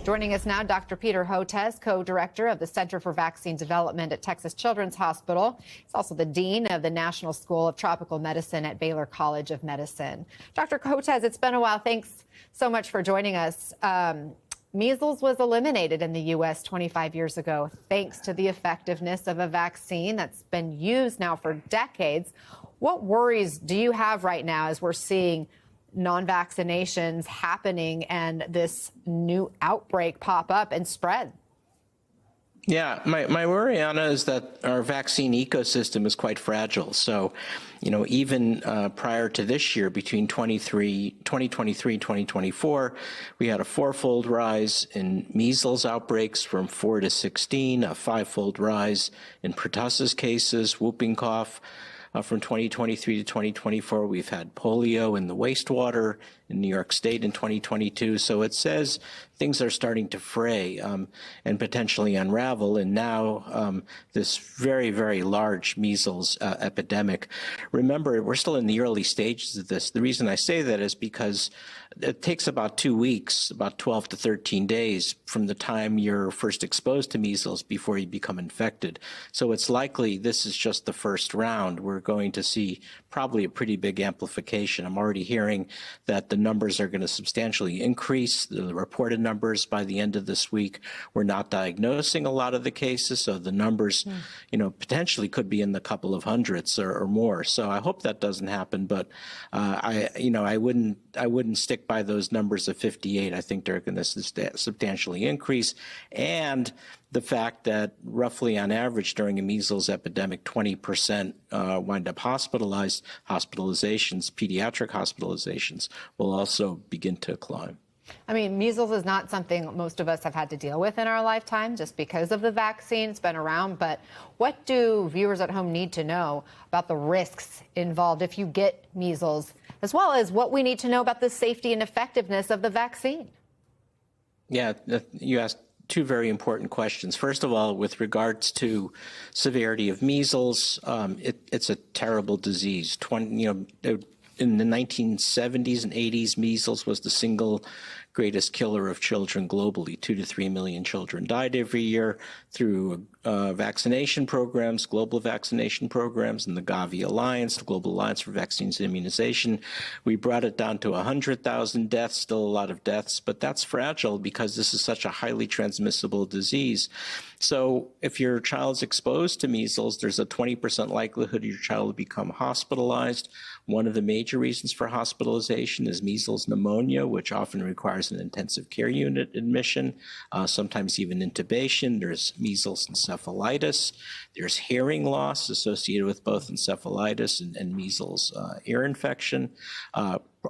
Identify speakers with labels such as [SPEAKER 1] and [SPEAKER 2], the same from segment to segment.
[SPEAKER 1] Joining us now, Dr. Peter Hotez, co-director of the Center for Vaccine Development at Texas Children's Hospital. He's also the dean of the National School of Tropical Medicine at Baylor College of Medicine. Dr. Hotez, it's been a while. Thanks so much for joining us. Measles was eliminated in the U.S. 25 years ago, thanks to the effectiveness of a vaccine that's been used now for decades. What worries do you have right now as we're seeing non-vaccinations happening and this new outbreak pop up and spread?
[SPEAKER 2] Yeah, my worry, Anna, is that our vaccine ecosystem is quite fragile. So, even prior to this year, between 2023 and 2024, we had a fourfold rise in measles outbreaks from 4 to 16, a fivefold rise in pertussis cases, whooping cough. From 2023 to 2024, we've had polio in the wastewater in New York State in 2022. So it says things are starting to fray and potentially unravel. And now this very, very large measles epidemic. Remember, we're still in the early stages of this. The reason I say that is because it takes about 2 weeks, about 12 to 13 days from the time you're first exposed to measles before you become infected. So it's likely this is just the first round. We're going to see probably a pretty big amplification. I'm already hearing that the numbers are going to substantially increase, the reported numbers by the end of this week. We're not diagnosing a lot of the cases, so the numbers, potentially could be in the couple of hundreds or more. So I hope that doesn't happen, but I wouldn't stick by those numbers of 58. I think they're going to substantially increase. And the fact that roughly on average during a measles epidemic, 20% wind up hospitalizations, pediatric hospitalizations will also begin to climb.
[SPEAKER 1] I mean, measles is not something most of us have had to deal with in our lifetime just because of the vaccine. It's been around. But what do viewers at home need to know about the risks involved if you get measles, as well as what we need to know about the safety and effectiveness of the vaccine? Yeah,
[SPEAKER 2] you asked two very important questions. First of all, with regards to severity of measles, it's a terrible disease. In the 1970s and 80s, measles was the single greatest killer of children globally. 2 to 3 million children died every year through vaccination programs, global vaccination programs, and the Gavi Alliance, the Global Alliance for Vaccines and Immunization. We brought it down to 100,000 deaths, still a lot of deaths, but that's fragile because this is such a highly transmissible disease. So if your child's exposed to measles, there's a 20% likelihood your child will become hospitalized. One of the major reasons for hospitalization is measles pneumonia, which often requires an intensive care unit admission, sometimes even intubation. There's measles encephalitis. There's hearing loss associated with both encephalitis and measles ear infection,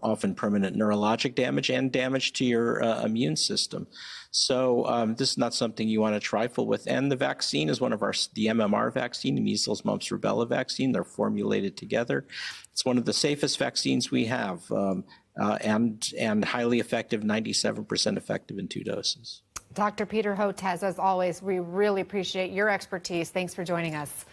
[SPEAKER 2] often permanent neurologic damage and damage to your immune system. So this is not something you want to trifle with. And the vaccine is the MMR vaccine, the measles, mumps, rubella vaccine. They're formulated together. It's one of the safest vaccines we have and highly effective, 97% effective in 2 doses.
[SPEAKER 1] Dr. Peter Hotez, as always, we really appreciate your expertise. Thanks for joining us.